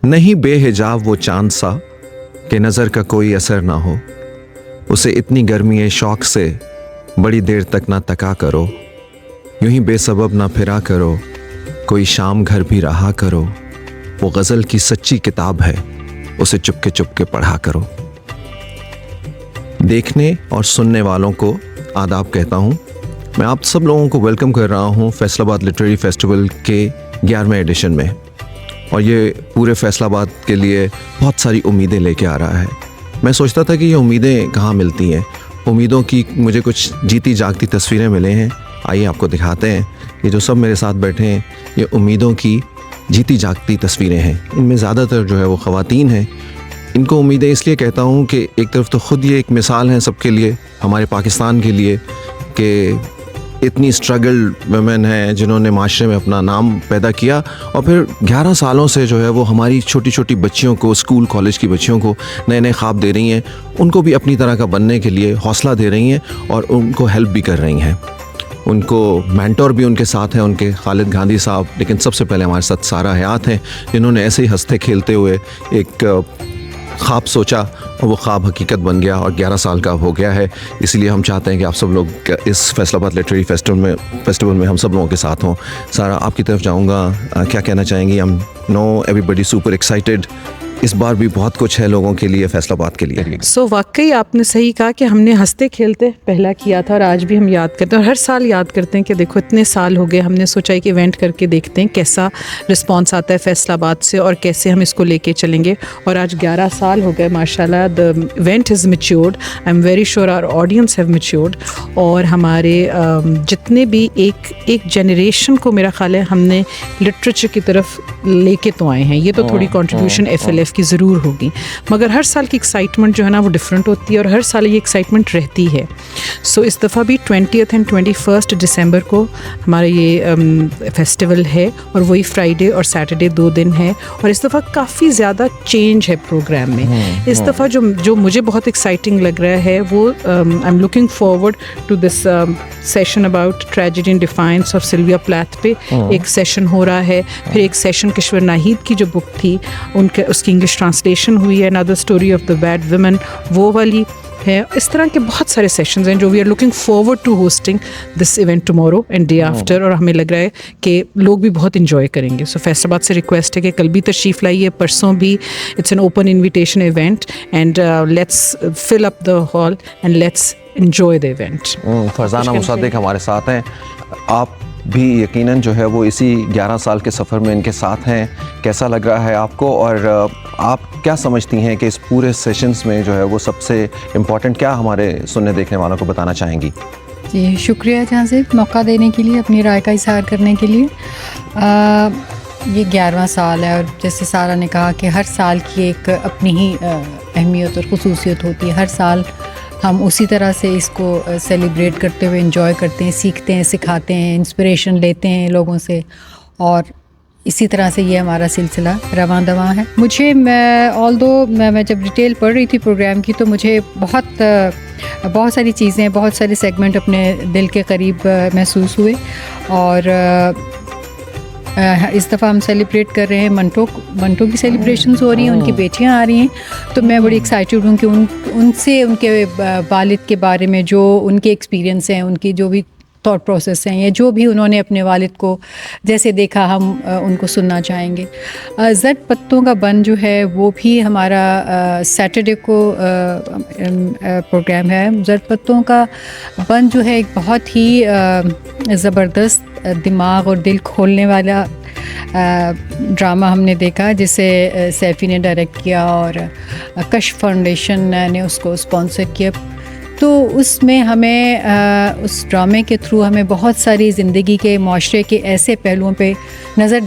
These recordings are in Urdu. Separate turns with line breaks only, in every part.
نہیں بے حجاب وہ چاند سا کہ نظر کا کوئی اثر نہ ہو, اسے اتنی گرمی شوق سے بڑی دیر تک نہ تکا کرو, یوں ہی بے سبب نہ پھرا کرو, کوئی شام گھر بھی رہا کرو, وہ غزل کی سچی کتاب ہے, اسے چپ کے پڑھا کرو. دیکھنے اور سننے والوں کو آداب کہتا ہوں. میں آپ سب لوگوں کو ویلکم کر رہا ہوں فیصل آباد لٹریری فیسٹیول کے 11ویں ایڈیشن میں, اور یہ پورے فیصل آباد کے لیے بہت ساری امیدیں لے کے آ رہا ہے. میں سوچتا تھا کہ یہ امیدیں کہاں ملتی ہیں. امیدوں کی مجھے کچھ جیتی جاگتی تصویریں ملے ہیں, آئیے آپ کو دکھاتے ہیں. یہ جو سب میرے ساتھ بیٹھے ہیں یہ امیدوں کی جیتی جاگتی تصویریں ہیں. ان میں زیادہ تر جو ہے وہ خواتین ہیں. ان کو امیدیں اس لیے کہتا ہوں کہ ایک طرف تو خود یہ ایک مثال ہیں سب کے لیے, ہمارے پاکستان کے لیے, کہ اتنی اسٹرگل ویمن ہیں جنہوں نے معاشرے میں اپنا نام پیدا کیا, اور پھر 11 سالوں سے جو ہے وہ ہماری چھوٹی چھوٹی بچیوں کو, اسکول کالج کی بچیوں کو نئے نئے خواب دے رہی ہیں. ان کو بھی اپنی طرح کا بننے کے لیے حوصلہ دے رہی ہیں اور ان کو ہیلپ بھی کر رہی ہیں. ان کو مینٹور بھی ان کے ساتھ ہیں, ان کے خالد گاندھی صاحب, لیکن سب سے پہلے ہمارے ساتھ سارہ حیات ہیں جنہوں نے ایسے ہی ہنستے کھیلتے ہوئے ایک خواب سوچا اور وہ خواب حقیقت بن گیا اور 11 سال کا ہو گیا ہے. اس لیے ہم چاہتے ہیں کہ آپ سب لوگ اس فیصل آباد لٹریری فیسٹیول میں ہم سب لوگوں کے ساتھ ہوں. سارا آپ کی طرف جاؤں گا, کیا کہنا چاہیں گی؟ ہم نو ایوری بڈی سپر ایکسائٹیڈ. اس بار بھی بہت کچھ ہے لوگوں کے لیے, فیصل آباد کے لیے.
واقعی آپ نے صحیح کہا کہ ہم نے ہنستے کھیلتے پہلا کیا تھا, اور آج بھی ہم یاد کرتے ہیں, اور ہر سال یاد کرتے ہیں کہ دیکھو اتنے سال ہو گئے. ہم نے سوچا کہ ایونٹ کر کے دیکھتے ہیں کیسا رسپانس آتا ہے فیصل آباد سے اور کیسے ہم اس کو لے کے چلیں گے. اور آج 11 سال ہو گئے ماشاء اللہ. The event has matured, I am very sure our audience have matured. اور ہمارے جتنے بھی ایک جنریشن کو میرا خیال ہے ہم نے لٹریچر کی طرف لے کے تو آئے ہیں. یہ تو تھوڑی کنٹریبیوشن FLF کی ضرور ہوگی, مگر ہر سال کی ایکسائٹمنٹ جو ہے نا وہ ڈفرینٹ ہوتی ہے, اور ہر سال یہ ایکسائٹمنٹ رہتی ہے. سو اس دفعہ بھی 20th and 21st ڈسمبر کو ہمارا یہ فیسٹیول ہے, اور وہی فرائیڈے اور سیٹرڈے 2 دن ہے. اور اس دفعہ کافی زیادہ چینج ہے پروگرام میں. اس دفعہ جو مجھے بہت ایکسائٹنگ لگ رہا ہے وہ I am looking forward to this session about tragedy and defiance of Sylvia Plath پہ ایک سیشن ہو رہا ہے. پھر ایک سیشن کشور ناہید کی جو بک تھی اس کی انگلش ٹرانسلیشن ہوئی ہے, another story of the bad women, وہ والی ہے. اس طرح کے بہت سارے سیشنز ہیں جو we are looking forward to hosting this event tomorrow and day after, اور ہمیں لگ رہا ہے کہ لوگ بھی بہت انجوائے کریں گے. سو فیصل آباد سے ریکویسٹ ہے کہ کل بھی تشریف لائیے, پرسوں بھی. It's an open invitation event and let's fill up the hall and let's enjoy the event.
Farzana Musaddiq ہمارے ساتھ ہیں. آپ بھی یقیناً جو ہے وہ اسی 11 سال کے سفر میں ان کے ساتھ ہیں. کیسا لگ رہا ہے آپ کو, اور آپ کیا سمجھتی ہیں کہ اس پورے سیشنز میں جو ہے وہ سب سے امپورٹنٹ کیا ہمارے سننے دیکھنے والوں کو بتانا چاہیں گی؟
جی شکریہ جہاں سے موقع دینے کے لیے, اپنی رائے کا اظہار کرنے کے لیے. یہ 11واں سال ہے, اور جیسے سارہ نے کہا کہ ہر سال کی ایک اپنی ہی اہمیت اور خصوصیت ہوتی ہے. ہر سال ہم اسی طرح سے اس کو سیلیبریٹ کرتے ہوئے انجوائے کرتے ہیں, سیکھتے ہیں, سکھاتے ہیں, انسپریشن لیتے ہیں لوگوں سے, اور اسی طرح سے یہ ہمارا سلسلہ رواں دواں ہے. مجھے میں جب ڈیٹیل پڑھ رہی تھی پروگرام کی تو مجھے بہت ساری چیزیں, بہت سارے سیگمنٹ اپنے دل کے قریب محسوس ہوئے. اور اس دفعہ ہم سیلیبریٹ کر رہے ہیں منٹو کی سیلیبریشنز ہو رہی ہیں, ان کی بیٹیاں آ رہی ہیں. تو میں بڑی ایکسائٹیڈ ہوں کہ ان سے ان کے والد کے بارے میں جو ان کے ایکسپیرینس ہیں, ان کی جو بھی تھاٹ پروسیس ہیں, یا جو بھی انہوں نے اپنے والد کو جیسے دیکھا, ہم ان کو سننا چاہیں گے. زرد پتوں کا بن جو ہے وہ بھی ہمارا سیٹرڈے کو پروگرام ہے. زرد پتوں کا بن جو ہے ایک بہت ہی زبردست دماغ اور دل کھولنے والا ڈرامہ ہم نے دیکھا, جسے سیفی نے ڈائریکٹ کیا اور کشف فاؤنڈیشن نے اس کو اسپانسر کیا. تو اس میں ہمیں اس ڈرامے کے تھرو ہمیں بہت ساری زندگی کے, معاشرے کے ایسے پہلوؤں پہ نظر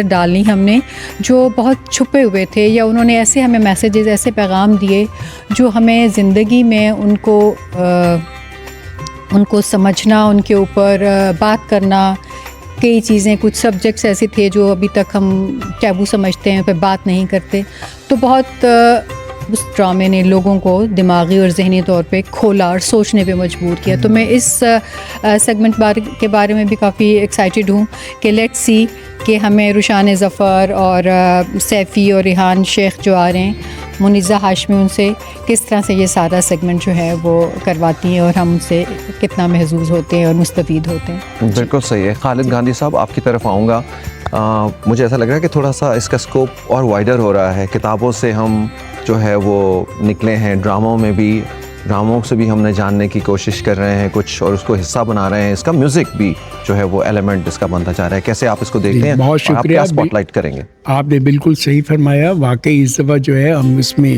ڈالنی ہم نے جو بہت چھپے ہوئے تھے, یا انہوں نے ایسے ہمیں میسیجز, ایسے پیغام دیے جو ہمیں زندگی میں ان کو سمجھنا, ان کے اوپر بات کرنا. کئی چیزیں, کچھ سبجیکٹس ایسے تھے جو ابھی تک ہم ٹیبو سمجھتے ہیں, پہ بات نہیں کرتے. تو بہت اس ڈرامے نے لوگوں کو دماغی اور ذہنی طور پہ کھولا اور سوچنے پہ مجبور کیا. تو میں اس سیگمنٹ کے بارے میں بھی کافی ایکسائٹیڈ ہوں کہ لیٹس سی کہ ہمیں رشان ظفر اور سیفی اور ریحان شیخ جو آ رہے ہیں, منیزہ ہاشمی, ان سے کس طرح سے یہ سارا سیگمنٹ جو ہے وہ کرواتی ہیں اور ہم ان سے کتنا محظوظ ہوتے ہیں اور مستفید ہوتے ہیں.
بالکل صحیح ہے. خالد گاندھی صاحب, آپ کی طرف آؤں گا. مجھے ایسا لگ رہا ہے کہ تھوڑا سا اس کا اسکوپ اور وائڈر ہو رہا ہے. کتابوں سے ہم جو ہے وہ نکلے ہیں, ڈراموں سے بھی ہم نے جاننے کی کوشش کر رہے ہیں کچھ, اور اس کو حصہ بنا رہے ہیں. اس کا میوزک بھی جو ہے وہ ایلیمنٹ اس کا بنتا جا رہا ہے. کیسے آپ اس کو دیکھتے ہیں؟
بہت شکریہ.
آپ اسپاٹ لائٹ کریں گے.
آپ نے بالکل صحیح فرمایا. واقعی اس دفعہ جو ہے ہم اس میں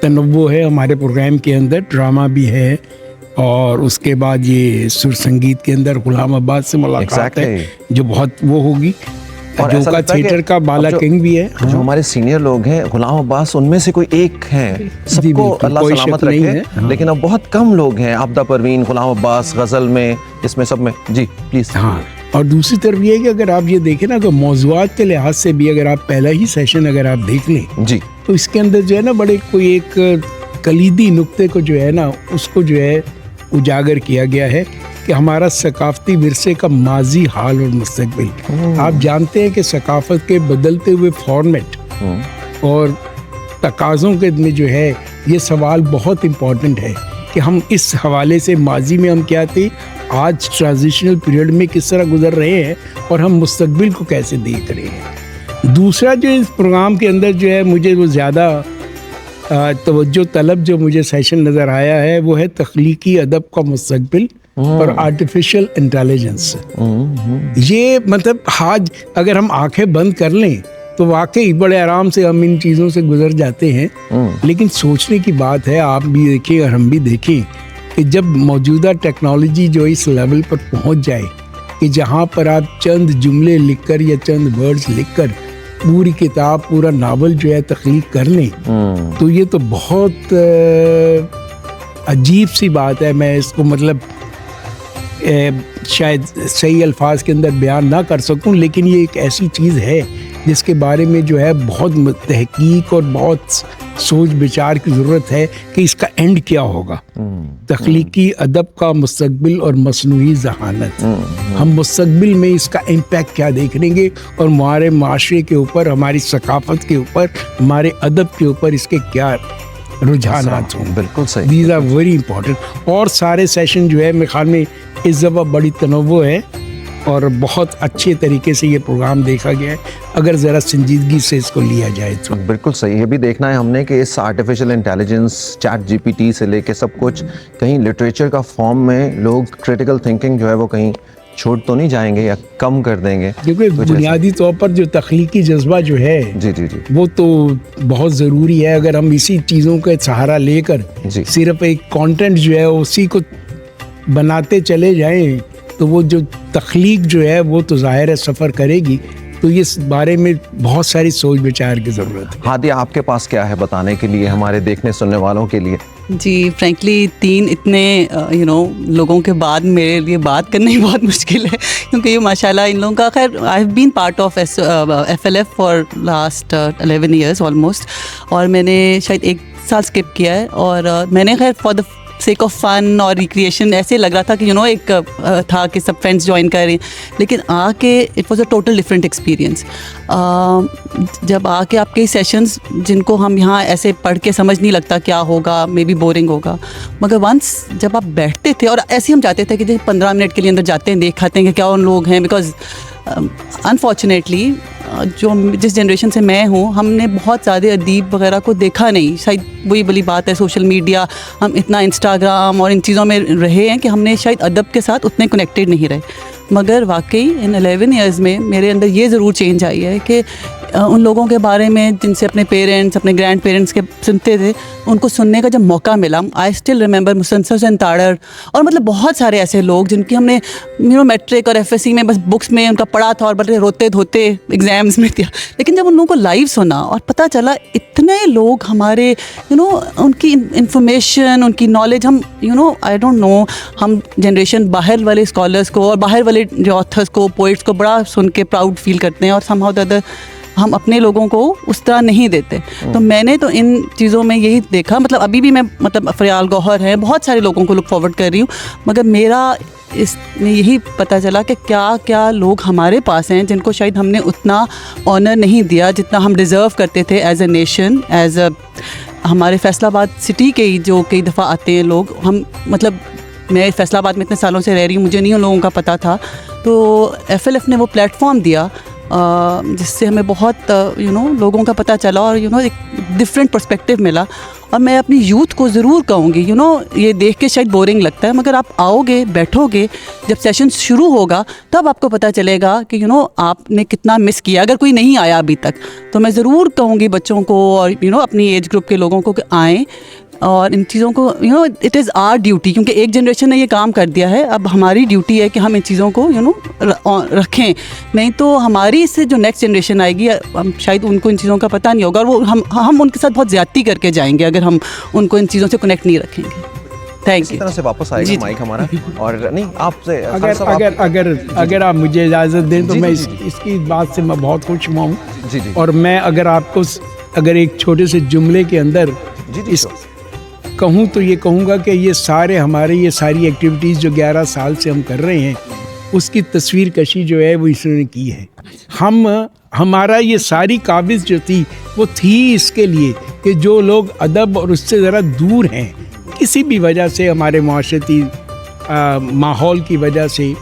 تنوع ہے ہمارے پروگرام کے اندر. ڈرامہ بھی ہے اور اس کے بعد یہ سر سنگیت کے اندر غلام عباس سے ملاقات ہے جو بہت وہ ہوگی. جوکا تھیٹر کا بالا کنگ بھی ہے.
جو ہمارے سینئر لوگ ہیں, غلام عباس ان میں سے کوئی ایک ہیں, سب کو اللہ سلامت رکھے, لیکن اب بہت کم لوگ ہیں. عبدہ پروین, غلام عباس, غزل میں, اس میں سب میں. جی پلیز.
ہاں, اور دوسری طرف یہ ہے کہ اگر آپ یہ دیکھیں نا کہ موضوعات کے لحاظ سے بھی اگر آپ پہلا ہی سیشن اگر آپ دیکھ لیں
جی,
تو اس کے اندر جو ہے نا بڑے کوئی ایک کلیدی نقطے کو جو ہے نا اس کو جو ہے اجاگر کیا گیا ہے کہ ہمارا ثقافتی ورثے کا ماضی, حال اور مستقبل. آپ جانتے ہیں کہ ثقافت کے بدلتے ہوئے فارمیٹ اور تقاضوں کے میں جو ہے یہ سوال بہت امپورٹنٹ ہے کہ ہم اس حوالے سے ماضی میں ہم کیا تھے, آج ٹرانزیشنل پیریڈ میں کس طرح گزر رہے ہیں اور ہم مستقبل کو کیسے دیکھ رہے ہیں. دوسرا جو اس پروگرام کے اندر جو ہے مجھے وہ زیادہ توجہ طلب جو مجھے سیشن نظر آیا ہے وہ ہے تخلیقی ادب کا مستقبل اور آرٹیفیشل انٹیلیجنس. یہ مطلب آج اگر ہم آنکھیں بند کر لیں تو واقعی بڑے آرام سے ہم ان چیزوں سے گزر جاتے ہیں, لیکن سوچنے کی بات ہے. آپ بھی دیکھیں اور ہم بھی دیکھیں کہ جب موجودہ ٹیکنالوجی جو اس لیول پر پہنچ جائے کہ جہاں پر آپ چند جملے لکھ کر یا چند ورڈز لکھ کر پوری کتاب, پورا ناول جو ہے تخلیق کر لیں, تو یہ تو بہت عجیب سی بات ہے. میں اس کو مطلب شاید صحیح الفاظ کے اندر بیان نہ کر سکوں, لیکن یہ ایک ایسی چیز ہے جس کے بارے میں جو ہے بہت تحقیق اور بہت سوچ بچار کی ضرورت ہے کہ اس کا اینڈ کیا ہوگا. تخلیقی ادب کا مستقبل اور مصنوعی ذہانت, ہم مستقبل میں اس کا امپیکٹ کیا دیکھ لیں گے اور ہمارے معاشرے کے اوپر, ہماری ثقافت کے اوپر, ہمارے ادب کے اوپر اس کے کیا رجحانات ہوں.
بالکل صحیح.
These are very important. اور سارے سیشن جو ہے میرے خیال میں اس دفعہ بڑی تنوع ہے اور بہت اچھے طریقے سے یہ پروگرام دیکھا گیا ہے اگر ذرا سنجیدگی سے اس کو لیا جائے تو.
بالکل صحیح. یہ بھی دیکھنا ہے ہم نے کہ اس artificial intelligence, chat G P T سے لے کے سب کچھ کہیں لٹریچر کا فارم میں لوگ کریٹیکل تھنکنگ جو ہے وہ کہیں چھوڑ تو نہیں جائیں گے یا کم کر دیں گے.
کیونکہ بنیادی طور پر جو تخلیقی جذبہ جو ہے
جی جی جی
وہ تو بہت ضروری ہے. اگر ہم اسی چیزوں کا سہارا لے کر صرف ایک کانٹینٹ جو ہے اسی کو بناتے چلے جائیں تو وہ جو تخلیق جو ہے وہ تو ظاہر ہے سفر کرے گی. تو اس بارے میں بہت ساری سوچ بچار کی ضرورت ہے.
ہادیہ, آپ کے پاس کیا ہے بتانے کے لیے ہمارے دیکھنے سننے والوں کے لیے؟
جی فرینکلی 3 اتنے لوگوں کے بعد میرے لیے بات کرنا ہی بہت مشکل ہے, کیونکہ یہ ماشاء اللہ ان لوگوں کا, خیر I have been part of F L F for last 11 years almost, اور میں نے شاید 1 سال اسکپ کیا ہے. اور میں نے خیر for the sake of fun اور ریکریشن ایسے لگ رہا تھا کہ ایک تھا کہ سب فرینڈس جوائن کر رہے ہیں, لیکن آ کے it was a total different experience. جب آ کے آپ کے سیشنز جن کو ہم یہاں ایسے پڑھ کے سمجھ نہیں لگتا کیا ہوگا, مے بی بورنگ ہوگا, مگر ونس جب آپ بیٹھتے تھے اور ایسے ہم چاہتے تھے کہ 15 منٹ کے لیے اندر جاتے ہیں, دیکھ کھاتے ہیں کہ کیا ان لوگ ہیں, بیکاز انفارچونیٹلی جو جس جنریشن سے میں ہوں ہم نے بہت زیادہ ادیب وغیرہ کو دیکھا نہیں. شاید وہی بڑی بات ہے, سوشل میڈیا, ہم اتنا انسٹاگرام اور ان چیزوں میں رہے ہیں کہ ہم نے شاید ادب کے ساتھ اتنے کنیکٹیڈ نہیں رہے. مگر واقعی ان 11 ایئرز میں میرے اندر یہ ضرور چینج آئی ہے کہ ان لوگوں کے بارے میں جن سے اپنے پیرنٹس, اپنے گرینڈ پیرنٹس کے سنتے تھے, ان کو سننے کا جب موقع ملا, آئی اسٹل ریممبر مسنسر سین تاڑر اور مطلب بہت سارے ایسے لوگ جن کی ہم نے میٹرک اور ایف ایس سی میں بس بکس میں ان کا پڑھا تھا اور بڑے روتے دھوتے ایگزامس میں کیا, لیکن جب ان لوگوں کو لائیو سنا اور پتہ چلا اتنے لوگ ہمارے ان کی انفارمیشن, ان کی نالج, ہم آئی ڈونٹ نو, ہم جنریشن باہر والے اسکالرس کو اور باہر والے جو آتھرس کو, پوئٹس کو بڑا سن کے پراؤڈ فیل کرتے ہیں, اور سم ہاؤ دا ادر ہم اپنے لوگوں کو اس طرح نہیں دیتے. تو میں نے تو ان چیزوں میں یہی دیکھا, مطلب ابھی بھی میں فریال گوہر ہیں, بہت سارے لوگوں کو لک فارورڈ کر رہی ہوں, مگر میرا اس میں یہی پتہ چلا کہ کیا کیا لوگ ہمارے پاس ہیں جن کو شاید ہم نے اتنا آنر نہیں دیا جتنا ہم ڈیزرو کرتے تھے as a nation, as a ہمارے فیصل آباد سٹی کے ہی جو کئی دفعہ آتے ہیں لوگ. ہم مطلب میں فیصل آباد میں اتنے سالوں سے رہ رہی ہوں، مجھے نہیں ان لوگوں کا پتہ تھا. تو FLF نے وہ پلیٹ فارم دیا جس سے ہمیں بہت لوگوں کا پتہ چلا اور ایک ڈفرینٹ پرسپیکٹیو ملا. اور میں اپنی یوتھ کو ضرور کہوں گی یہ دیکھ کے شاید بورنگ لگتا ہے، مگر آپ آؤ گے بیٹھو گے جب سیشن شروع ہوگا تب آپ کو پتہ چلے گا کہ آپ نے کتنا مس کیا اگر کوئی نہیں آیا ابھی تک. تو میں ضرور کہوں گی بچوں کو اور اپنی ایج گروپ کے لوگوں کو کہ آئیں اور ان چیزوں کو اٹ از آر ڈیوٹی، کیونکہ ایک جنریشن نے یہ کام کر دیا ہے. اب ہماری ڈیوٹی ہے کہ ہم ان چیزوں کو رکھیں، نہیں تو ہماری اس سے جو نیکسٹ جنریشن آئے گی شاید ان کو ان چیزوں کا پتہ نہیں ہوگا اور وہ ہم ان کے ساتھ بہت زیادتی کر کے جائیں گے اگر ہم ان کو ان چیزوں سے کنیکٹ نہیں رکھیں گے. Thank you.
طرح سے واپس آئے گا مائک ہمارا. اور نہیں آپ سے
اگر آپ مجھے اجازت دیں تو میں اس کی بات سے میں بہت خوش ہوں.
جی
اور میں اگر آپ کو ایک چھوٹے سے جملے کے اندر کہوں تو یہ کہوں گا کہ یہ ساری ایکٹیویٹیز جو 11 سال سے ہم کر رہے ہیں اس کی تصویر کشی جو ہے وہ اس نے کی ہے. ہمارا یہ ساری کاوش جو تھی وہ تھی اس کے لیے کہ جو لوگ ادب اور اس سے ذرا دور ہیں کسی بھی وجہ سے، ہمارے معاشرتی ماحول کی وجہ سے،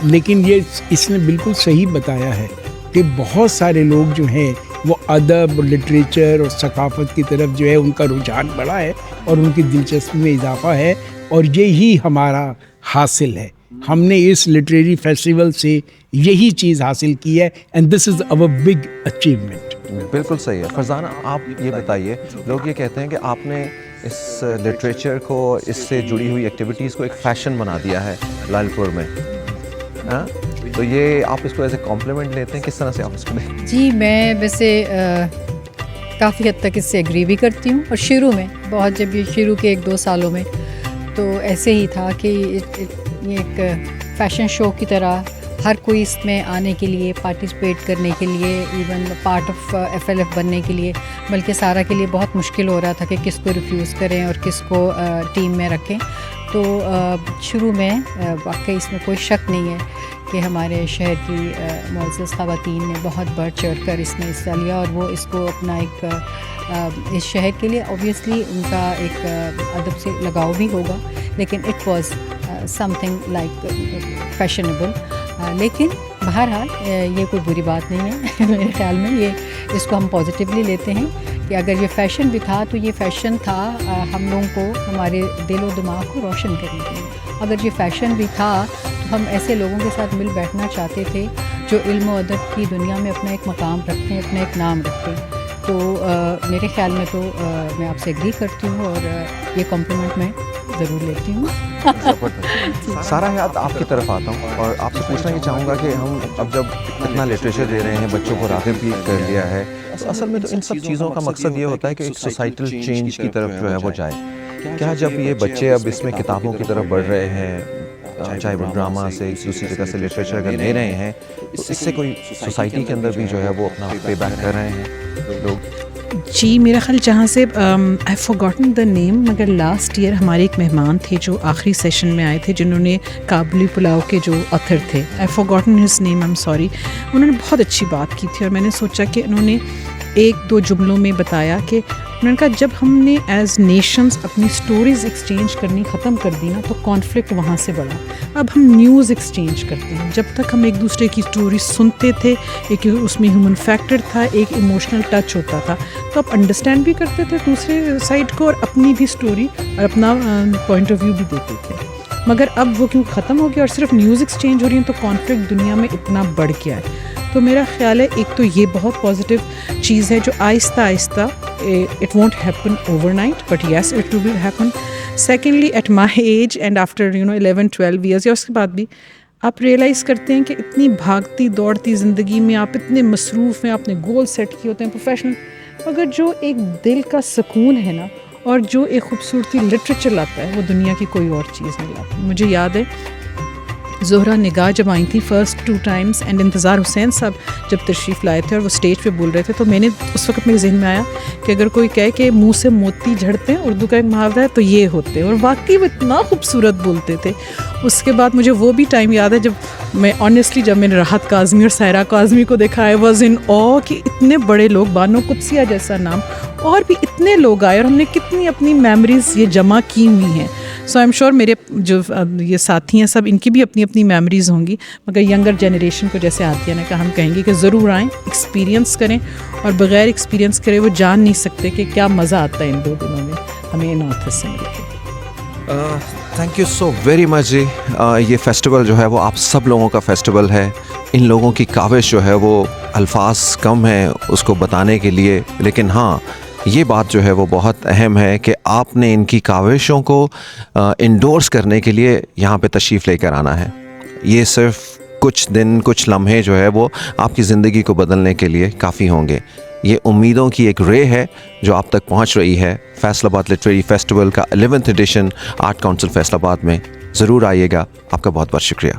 لیکن اس نے بالکل صحیح بتایا ہے کہ بہت سارے لوگ جو ہیں وہ ادب اور لٹریچر اور ثقافت کی طرف جو ہے ان کا رجحان بڑھا ہے اور ان کی دلچسپی میں اضافہ ہے، اور یہی ہمارا حاصل ہے. ہم نے اس لٹریری فیسٹیول سے یہی چیز حاصل کی ہے and this is over big achievement.
بالکل صحیح ہے. فرزانہ آپ یہ بتائیے، لوگ یہ کہتے ہیں کہ آپ نے اس لٹریچر کو، اس سے جڑی ہوئی ایکٹیویٹیز کو ایک فیشن بنا دیا ہے لال پور میں، تو یہ آپ اس کو ایز اے کمپلیمنٹ لیتے ہیں، کس طرح سے آپ اس کو لیں؟
جی میں ویسے کافی حد تک اس سے ایگری بھی کرتی ہوں، اور شروع میں بہت جب یہ شروع کے 1-2 سالوں میں تو ایسے ہی تھا کہ یہ ایک فیشن شو کی طرح ہر کوئی اس میں آنے کے لیے، پارٹیسپیٹ کرنے کے لیے، ایون پارٹ آف FLF بننے کے لیے، بلکہ سارا کے لیے بہت مشکل ہو رہا تھا کہ کس کو ریفیوز کریں اور کس کو ٹیم میں رکھیں. تو شروع میں واقعی اس میں کوئی شک نہیں ہے کہ ہمارے شہر کی معزز خواتین نے بہت بڑھ چڑھ کر اس میں حصہ لیا، اور وہ اس کو اپنا ایک اس شہر کے لیے اوبویسلی ان کا ایک ادب سے لگاؤ بھی ہوگا، لیکن it was some thing like fashionable. لیکن بہرحال یہ کوئی بری بات نہیں ہے میرے خیال میں. اس کو ہم پازیٹیولی لیتے ہیں کہ اگر یہ فیشن بھی تھا تو یہ فیشن تھا ہم لوگوں کو، ہمارے دل و دماغ کو روشن کرنے کے لیے. اگر یہ فیشن بھی تھا تو ہم ایسے لوگوں کے ساتھ مل بیٹھنا چاہتے تھے جو علم و ادب کی دنیا میں اپنا ایک مقام رکھتے ہیں، اپنا ایک نام رکھتے ہیں. تو میرے خیال میں تو میں آپ سے ایگری کرتی ہوں اور یہ کمپلیمنٹ میں ضرور لیتی ہوں.
سارا حیات آپ کی طرف آتا ہوں اور آپ سے پوچھنا یہ چاہوں گا کہ ہم اب جب اتنا لٹریچر دے رہے ہیں، بچوں کو راغب بھی کر لیا ہے، اصل میں تو ان سب چیزوں کا مقصد یہ ہوتا ہے کہ ایک سوسائٹل چینج کی طرف جو ہے وہ جائے. کیا جب یہ بچے اب اس میں کتابوں کی طرف بڑھ رہے ہیں، چاہے وہ ڈرامہ سے دوسری جگہ سے لٹریچر اگر لے رہے ہیں، تو اس سے کوئی سوسائٹی کے اندر بھی جو ہے وہ اپنا پے بیک کر رہے ہیں لوگ؟
جی میرا خیال جہاں سے آئی فارگاٹن دا نیم، مگر لاسٹ ایئر ہمارے ایک مہمان تھے جو آخری سیشن میں آئے تھے، جنہوں نے کابلی پلاؤ کے جو آتھر تھے، I forgotten his name, I am sorry. انہوں نے بہت اچھی بات کی تھی اور میں نے سوچا کہ انہوں نے 1-2 جملوں میں بتایا کہ انہوں نے کہا جب ہم نے ایز نیشنز اپنی سٹوریز ایکسچینج کرنی ختم کر دی نا تو کانفلکٹ وہاں سے بڑھا. اب ہم نیوز ایکسچینج کرتے ہیں. جب تک ہم ایک دوسرے کی سٹوری سنتے تھے، ایک اس میں ہیومن فیکٹر تھا، ایک ایموشنل ٹچ ہوتا تھا، تو آپ انڈرسٹینڈ بھی کرتے تھے دوسرے سائڈ کو اور اپنی بھی سٹوری اور اپنا پوائنٹ آف ویو بھی دیتے تھے. مگر اب وہ کیوں ختم ہو گیا اور صرف نیوز ایکسچینج ہو رہی ہیں تو کانفلکٹ دنیا میں اتنا بڑھ گیا ہے. تو میرا خیال ہے ایک تو یہ بہت پازیٹیو چیز ہے جو آہستہ آہستہ it won't happen overnight but yes it will happen. Secondly at my age and after 11-12 years یا اس کے بعد بھی آپ ریئلائز کرتے ہیں کہ اتنی بھاگتی دوڑتی زندگی میں آپ اتنے مصروف ہیں، آپ نے گول سیٹ کیے ہوتے ہیں پروفیشنل، مگر جو ایک دل کا سکون ہے نا اور جو ایک خوبصورتی لٹریچر لاتا ہے وہ دنیا کی کوئی اور چیز نہیں لاتی. مجھے یاد ہے زہرا نگاہ جب آئی تھیں فرسٹ 2 times اینڈ انتظار حسین صاحب جب تشریف لائے تھے اور وہ اسٹیج پہ بول رہے تھے، تو میں نے اس وقت میرے ذہن میں آیا کہ اگر کوئی کہے کہ منہ سے موتی جھڑتے ہیں، اردو کا ایک محاورہ ہے، تو یہ ہوتے ہیں. اور واقعی وہ اتنا خوبصورت بولتے تھے اس کے بعد مجھے وہ بھی ٹائم یاد ہے جب میں آنیسٹلی جب میں نے راحت کاظمی اور سائرہ کاظمی کو دیکھا آئی واز ان او کہ اتنے بڑے لوگ، بانو قدسیہ جیسا نام، اور بھی اتنے لوگ آئے اور ہم نے کتنی اپنی میموریز یہ جمع کی ہوئی ہیں. سو آئی ایم شیور میرے جو یہ ساتھی ہیں سب ان کی بھی اپنی اپنی میموریز ہوں گی، مگر ینگر جنریشن کو جیسے عاطیہ نے کہا ہم کہیں گے کہ ضرور آئیں، ایکسپیرینس کریں، اور بغیر ایکسپیرینس کرے وہ جان نہیں سکتے کہ کیا مزہ آتا ہے ان 2 دنوں میں ہمیں ان آتھر سے مل کے.
Thank you so very much جی. یہ فیسٹیول جو ہے وہ آپ سب لوگوں کا فیسٹیول ہے. ان لوگوں کی کاوش جو ہے وہ الفاظ کم ہیں اس کو بتانے کے لیے، لیکن ہاں یہ بات جو ہے وہ بہت اہم ہے کہ آپ نے ان کی کاوشوں کو انڈورس کرنے کے لیے یہاں پہ تشریف لے کر آنا ہے. یہ صرف کچھ دن، کچھ لمحے جو ہے وہ آپ کی زندگی کو بدلنے کے لیے کافی ہوں گے. یہ امیدوں کی ایک رے ہے جو آپ تک پہنچ رہی ہے. فیصل آباد لٹریری فیسٹیول کا 11th edition art council Faisal آباد میں ضرور آئیے گا. آپ کا بہت بہت شکریہ.